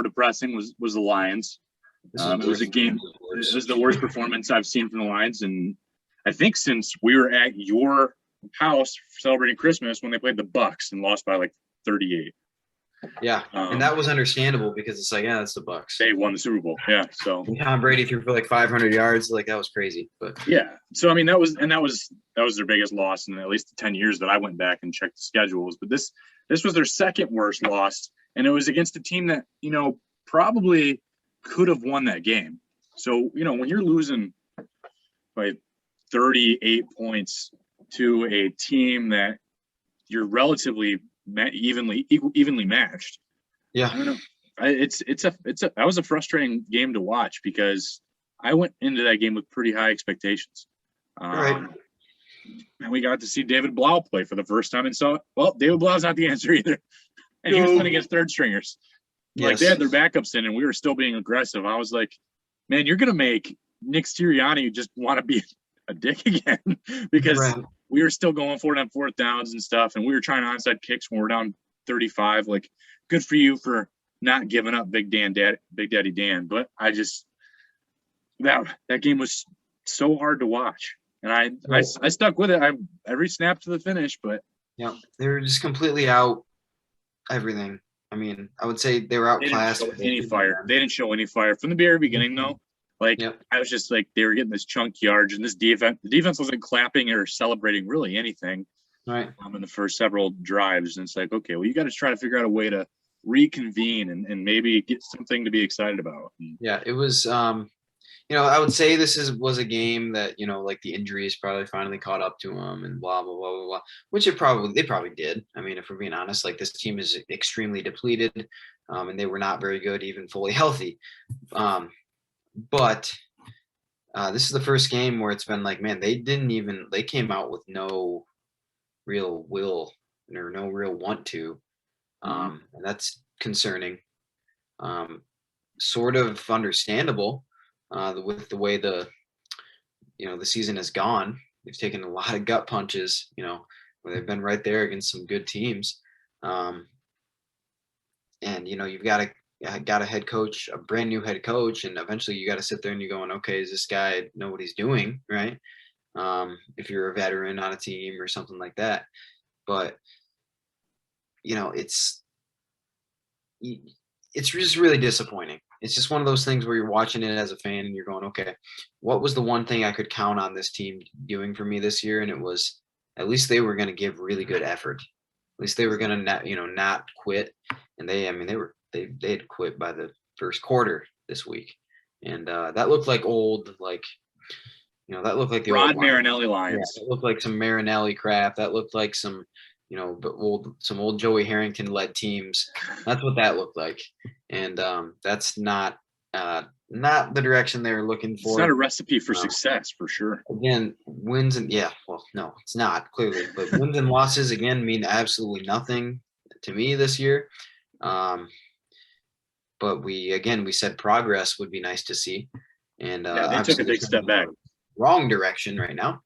depressing was the Lions. It was a game. It was the worst performance I've seen from the Lions, and I think since we were at your house celebrating Christmas when they played the Bucks and lost by like 38. Yeah, and that was understandable because it's like, yeah, it's the Bucks. They won the Super Bowl. Yeah, so and Tom Brady threw for like 500 yards. Like that was crazy. But yeah, so I mean that was their biggest loss in at least the 10 years that I went back and checked the schedules. But this was their second worst loss, and it was against a team that probably could have won that game. So when you're losing by 38 points to a team that you're relatively evenly matched. Yeah, I don't know. That was a frustrating game to watch because I went into that game with pretty high expectations. Right. And we got to see David Blau play for the first time and saw, well, David Blau's not the answer either. And he was playing against third stringers. Like they had their backups in and we were still being aggressive. I was like, man, you're going to make Nick Sirianni just want to be a dick again because we were still going for it on fourth downs and stuff. And we were trying onside kicks when we're down 35. Like, good for you for not giving up Big Daddy Dan. But I just, that game was so hard to watch. And I stuck with it. Every snap to the finish, but yeah, they were just completely out everything. I mean, I would say they were outclassed. They didn't show any fire from the very beginning, though. Like, I was just like, they were getting this chunk yards, and the defense wasn't clapping or celebrating really anything. Right. In the first several drives. And it's like, okay, well, you got to try to figure out a way to reconvene and maybe get something to be excited about. Yeah, it was, I would say this was a game that, like the injuries probably finally caught up to them and blah, blah, blah, blah, blah, which they probably did. I mean, if we're being honest, like this team is extremely depleted and they were not very good, even fully healthy. But this is the first game where it's been like, man, they came out with no real will or no real want to. And that's concerning. Sort of understandable with the way the season has gone. They've taken a lot of gut punches, where they've been right there against some good teams. And, you've got a head coach, a brand new head coach, and eventually you got to sit there and you're going, okay, does this guy know what he's doing, right? If you're a veteran on a team or something like that. But, it's just really disappointing. It's just one of those things where you're watching it as a fan and you're going, okay, what was the one thing I could count on this team doing for me this year? And it was, at least they were going to give really good effort. At least they were going to not quit. And they had quit by the first quarter this week. And that looked like old, that looked like the Rod old Marinelli Lions. Yeah, it looked like some Marinelli crap. That looked like some, some old Joey Harrington led teams. That's what that looked like. And that's not the direction they were looking for. It's not a recipe for success, for sure. Again, wins and no, it's not clearly, but wins and losses again mean absolutely nothing to me this year. But we said progress would be nice to see. And they took a big step back. Wrong direction right now.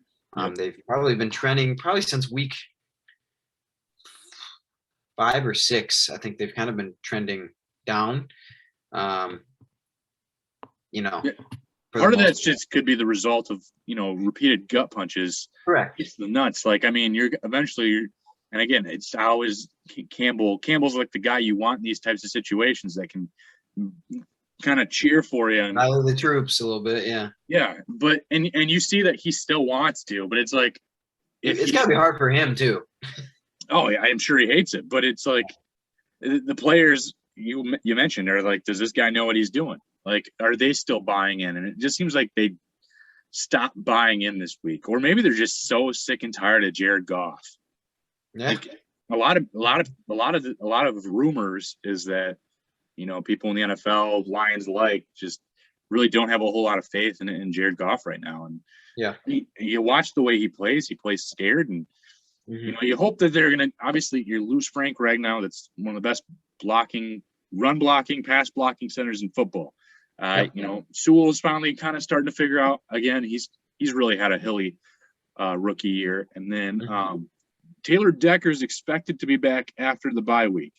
They've probably been trending since week 5 or 6. I think they've kind of been trending down. Part of that just could be the result of repeated gut punches. Correct. It's the nuts. Like, I mean, and again, it's always Campbell's like the guy you want in these types of situations that can kind of cheer for you and rally the troops a little bit. Yeah, but and you see that he still wants to, but it's like it's got to be hard for him too. Oh, yeah, I'm sure he hates it, but it's like the players you mentioned are like, does this guy know what he's doing? Like, are they still buying in? And it just seems like they stopped buying in this week, or maybe they're just so sick and tired of Jared Goff. Yeah, like, a lot of rumors is that people in the NFL, Lions just really don't have a whole lot of faith in Jared Goff right now. And yeah, you watch the way he plays scared, and you hope that they're going to, obviously you lose Frank Ragnow. That's one of the best run blocking, pass blocking centers in football. Sewell is finally kind of starting to figure out again. He's really had a hilly rookie year. And then Taylor Decker is expected to be back after the bye week.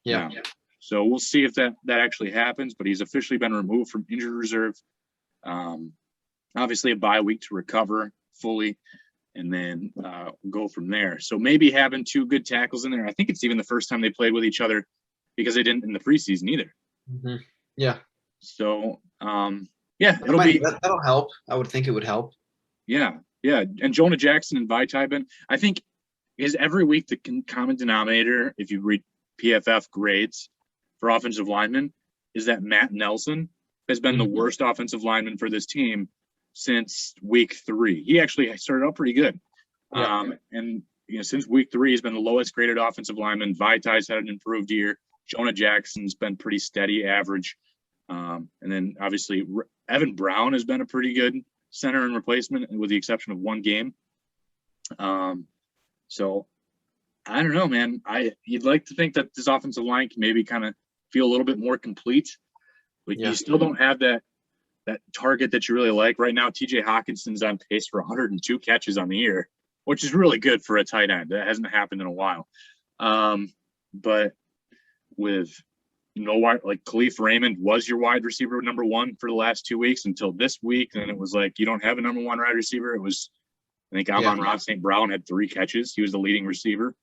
Yeah. Now, So we'll see if that actually happens, but he's officially been removed from injured reserve. Obviously a bye week to recover fully, and then go from there. So maybe having two good tackles in there. I think it's even the first time they played with each other because they didn't in the preseason either. Mm-hmm. Yeah. So that'll help. I would think it would help. Yeah. And Jonah Jackson and Vitaben, I think, is every week the common denominator, if you read PFF grades for offensive linemen, is that Matt Nelson has been the worst offensive lineman for this team since week 3. He actually started out pretty good. Yeah. And since week 3, he's been the lowest graded offensive lineman. Vaitais had an improved year. Jonah Jackson's been pretty steady, average. And then obviously Evan Brown has been a pretty good center and replacement, with the exception of one game. So I don't know, man. You'd like to think that this offensive line can maybe kind of feel a little bit more complete, but you still don't have that target that you really like. Right now, TJ Hawkinson's on pace for 102 catches on the year, which is really good for a tight end. That hasn't happened in a while. But with Khalif Raymond was your wide receiver number 1 for the last 2 weeks until this week. And it was like, you don't have a number 1 wide receiver. It was, I think Amon-Ra St. Brown had 3 catches. He was the leading receiver.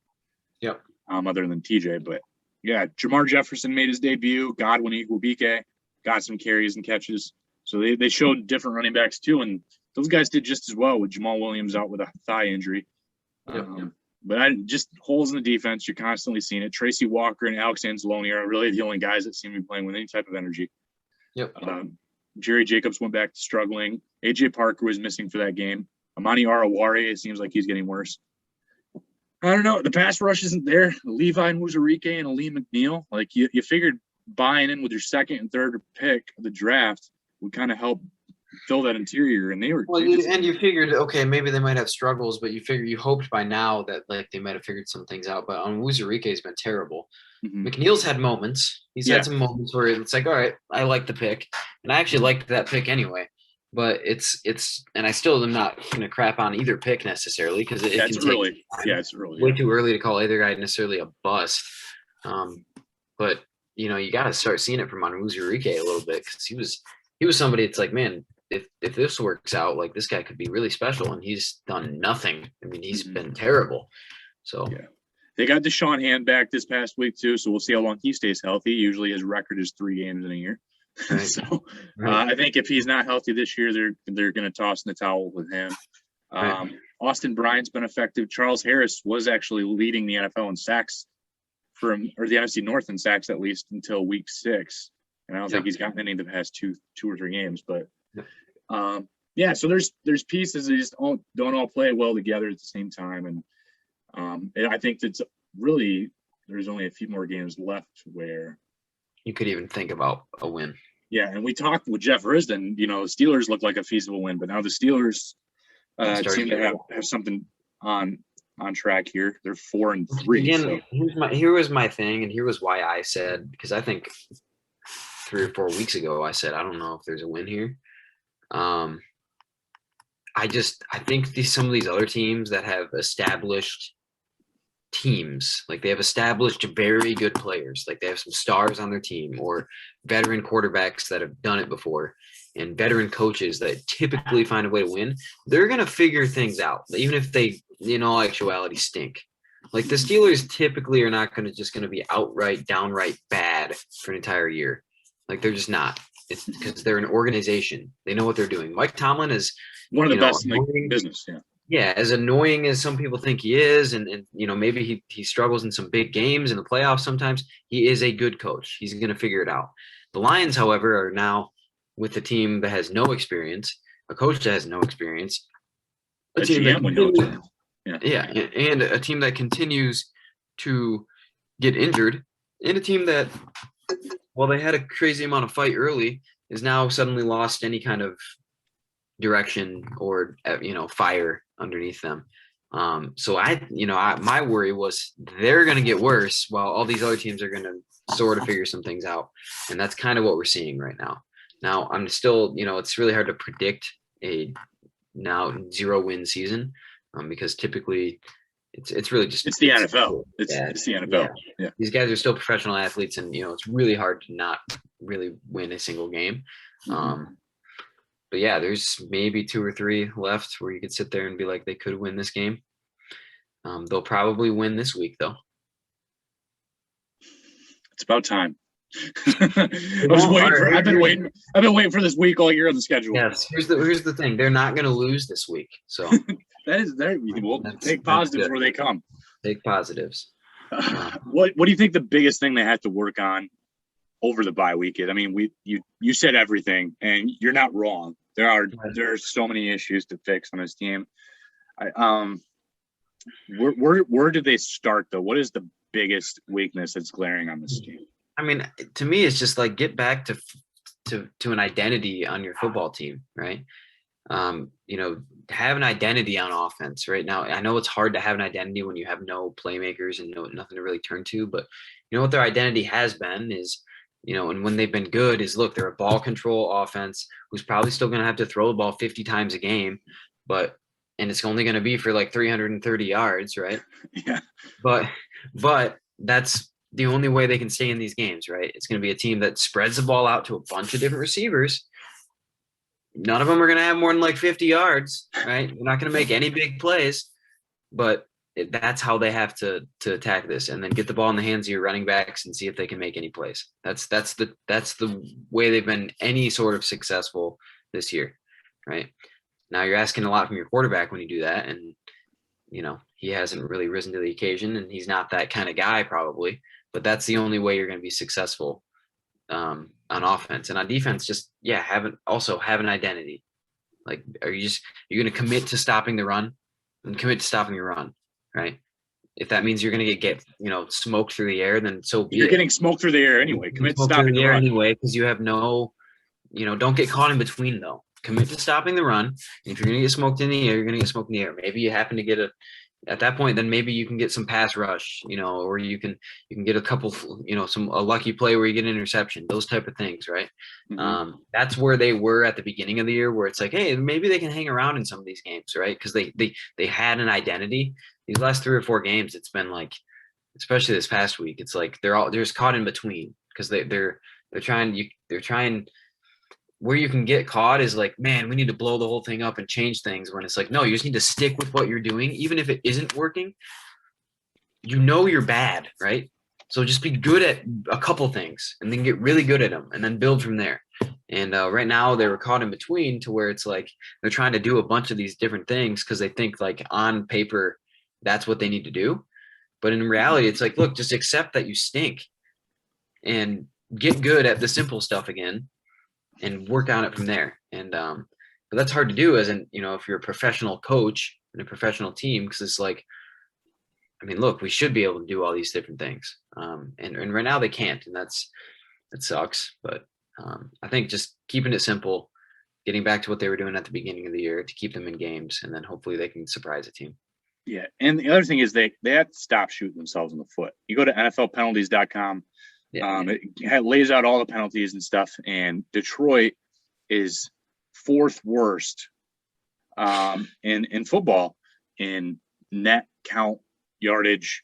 Yep. Other than TJ, but yeah, Jamar Jefferson made his debut. Godwin Igwebuike got some carries and catches. So they showed different running backs too. And those guys did just as well, with Jamal Williams out with a thigh injury. But just holes in the defense, you're constantly seeing it. Tracy Walker and Alex Anzalone are really the only guys that seem to be playing with any type of energy. Yep. Jerry Jacobs went back to struggling. AJ Parker was missing for that game. Amani Arawari, it seems like he's getting worse. I don't know. The pass rush isn't there. Levi Muzarike and Aleem McNeil. Like you figured buying in with your second and third pick of the draft would kind of help fill that interior, and they were. Well, you figured, okay, maybe they might have struggles, but you hoped by now that they might have figured some things out. But Muzarike has been terrible. Mm-hmm. McNeil's had moments. He's had some moments where it's like, all right, I like the pick, and I actually liked that pick anyway. But it's and I still am not going to crap on either pick necessarily, because it's early. It's early. Way too early to call either guy necessarily a bust. But you got to start seeing it from Muzarike a little bit, because he was somebody. It's like, man, if this works out, like, this guy could be really special, and he's done nothing. I mean, he's been terrible. So they got Deshaun Hand back this past week too, so we'll see how long he stays healthy. Usually his record is 3 games in a year. Right. So I think if he's not healthy this year, they're going to toss in the towel with him. Austin Bryant's been effective. Charles Harris was actually leading the NFL in sacks or the NFC North in sacks, at least until week 6. And I don't think he's gotten any in the past two or 3 games. But so there's pieces that just don't all play well together at the same time. And I think that's really, there's only a few more games left where you could even think about a win. Yeah, and we talked with Jeff Risden, the Steelers look like a feasible win, but now the Steelers seem to have something on track here. They're 4-3. Again, here was my thing, and here was why I said, because I think 3 or 4 weeks ago I said, I don't know if there's a win here. I think some of these other teams that have established teams, like they have established very good players, like they have some stars on their team, or veteran quarterbacks that have done it before, and veteran coaches that typically find a way to win, they're going to figure things out, even if they in all actuality stink. Like the Steelers typically are not going to be downright bad for an entire year. Like they're just not. It's because they're an organization. They know what they're doing. Mike Tomlin is one of the best in the business. Yeah, as annoying as some people think he is, and maybe he struggles in some big games in the playoffs sometimes, he is a good coach. He's going to figure it out. The Lions, however, are now with a team that has no experience, a coach that has no experience, a team and a team that continues to get injured, and a team that, while they had a crazy amount of fight early, is now suddenly lost any kind of direction or fire underneath them. So my worry was they're going to get worse while all these other teams are going to sort of figure some things out, and that's kind of what we're seeing right now. Now I'm still, it's really hard to predict a now 0-win season, because typically It's really just It's the NFL. bad. It's the NFL. Yeah. These guys are still professional athletes, and it's really hard to not really win a single game. But yeah, there's maybe 2 or 3 left where you could sit there and be like, they could win this game. They'll probably win this week, though. It's about time. I've been waiting for this week all year on the schedule. Yes, here's the thing. They're not going to lose this week, so we'll take positives where they come. Take positives. What do you think the biggest thing they have to work on over the bye week is? I mean, you said everything, and you're not wrong. There are so many issues to fix on this team. Where did they start though? What is the biggest weakness that's glaring on this team? I mean, to me, it's just like get back to an identity on your football team, right? Have an identity on offense right now. I know it's hard to have an identity when you have no playmakers and nothing to really turn to, but what their identity has been is, and when they've been good is, look, they're a ball control offense who's probably still going to have to throw the ball 50 times a game, and it's only going to be for like 330 yards, right? Yeah. But that's the only way they can stay in these games, right? It's going to be a team that spreads the ball out to a bunch of different receivers. None of them are going to have more than like 50 yards, right? They're not going to make any big plays, but that's how they have to attack this, and then get the ball in the hands of your running backs and see if they can make any plays. That's the way they've been any sort of successful this year, right? Now you're asking a lot from your quarterback when you do that, and he hasn't really risen to the occasion, and he's not that kind of guy probably. But that's the only way you're going to be successful on offense. And on defense, just have an identity. Like, you're going to commit to stopping the run, and commit to stopping your run, right? If that means you're going to get smoked through the air, then so be it. You're getting smoked through the air anyway. Commit to stopping the run anyway, because you have no, don't get caught in between though. Commit to stopping the run. And if you're going to get smoked in the air, you're going to get smoked in the air. Maybe you happen to get at that point, then maybe you can get some pass rush, or you can get a couple, a lucky play where you get an interception, those type of things, right? Mm-hmm. That's where they were at the beginning of the year, where it's like, hey, maybe they can hang around in some of these games, right? Because they had an identity. These last 3 or 4 games, it's been like, especially this past week, it's like they're just caught in between, because they're trying. Where you can get caught is like, man, we need to blow the whole thing up and change things, when it's like, no, you just need to stick with what you're doing. Even if it isn't working, you're bad, right? So just be good at a couple things and then get really good at them and then build from there. And right now they were caught in between, to where it's like they're trying to do a bunch of these different things because they think like on paper that's what they need to do. But in reality, it's like, look, just accept that you stink and get good at the simple stuff again, and work on it from there. And but that's hard to do if you're a professional coach and a professional team, because it's like, I mean, look, we should be able to do all these different things. And right now they can't, and that sucks. But I think just keeping it simple, getting back to what they were doing at the beginning of the year to keep them in games, and then hopefully they can surprise a team. Yeah. And the other thing is they have to stop shooting themselves in the foot. You go to NFLpenalties.com. Yeah. It lays out all the penalties and stuff, and Detroit is 4th worst in football in net count yardage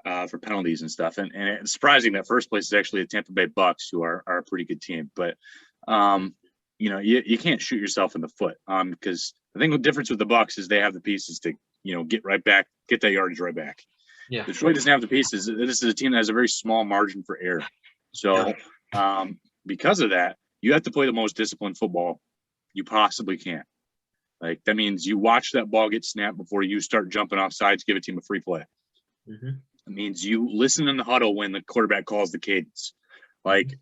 for penalties and stuff. And it's surprising that first place is actually the Tampa Bay Bucks, who are a pretty good team. But you can't shoot yourself in the foot, because I think the difference with the Bucks is they have the pieces to get right back, get that yardage right back. Yeah. Detroit doesn't have the pieces. This is a team that has a very small margin for error. So because of that, you have to play the most disciplined football you possibly can. Like, that means you watch that ball get snapped before you start jumping off sides, give a team a free play. Mm-hmm. It means you listen in the huddle when the quarterback calls the cadence. Like,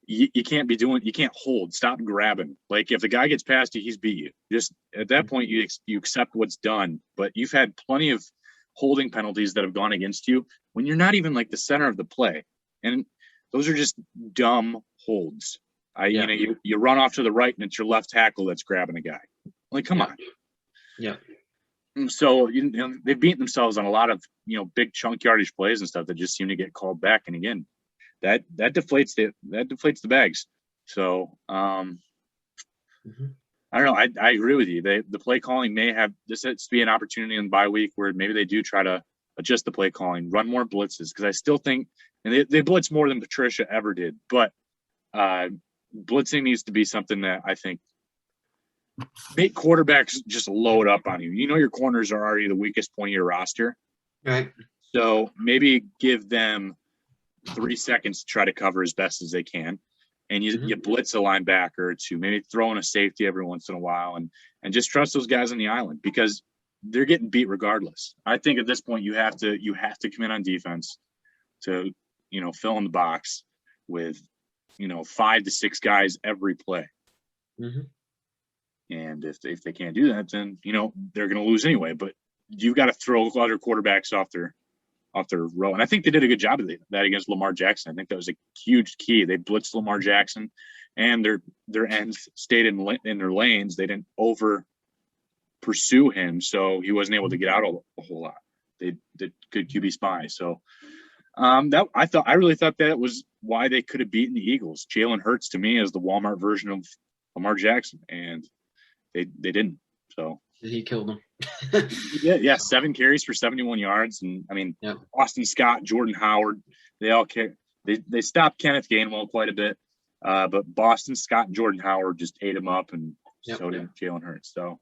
you can't hold, stop grabbing. Like, if the guy gets past you, he's beat you. Just at that point, you accept what's done. But you've had plenty of holding penalties that have gone against you when you're not even like the center of the play. And those are just dumb holds. You run off to the right and it's your left tackle that's grabbing a guy. Like, come on. Yeah. So they've beaten themselves on a lot of big chunk yardage plays and stuff that just seem to get called back. And again, that deflates the bags. So I don't know. I agree with you. The play calling may have this has to be an opportunity in the bye week where maybe they do try to adjust the play calling, run more blitzes, because I still think, and they blitz more than Patricia ever did, but blitzing needs to be something that I think make quarterbacks just load up on you. You know, your corners are already the weakest point of your roster. Right. So maybe give them 3 seconds to try to cover as best as they can. And you blitz a linebacker to maybe throw in a safety every once in a while and just trust those guys on the island because they're getting beat regardless. I think at this point you have to come in on defense to, you know, fill in the box with, you know, 5 to 6 guys every play. Mm-hmm. And if they can't do that, then, you know, they're going to lose anyway. But you've got to throw other quarterbacks off their row. And I think they did a good job of that against Lamar Jackson. I think that was a huge key. They blitzed Lamar Jackson and their ends stayed in their lanes. They didn't over pursue him, so he wasn't able to get out a whole lot. They did good QB spy. So I really thought that was why they could have beaten the Eagles. Jalen Hurts to me is the Walmart version of Lamar Jackson, and they didn't. So he killed him. yeah, 7 carries for 71 yards, and I mean, Austin Scott, Jordan Howard, they all they stopped Kenneth Gainwell quite a bit, but Boston Scott and Jordan Howard just ate him up, and so did Jalen Hurts. So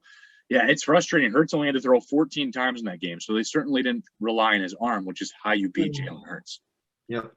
yeah, it's frustrating. Hurts only had to throw 14 times in that game, so they certainly didn't rely on his arm, which is how you beat Jalen Hurts. Yep.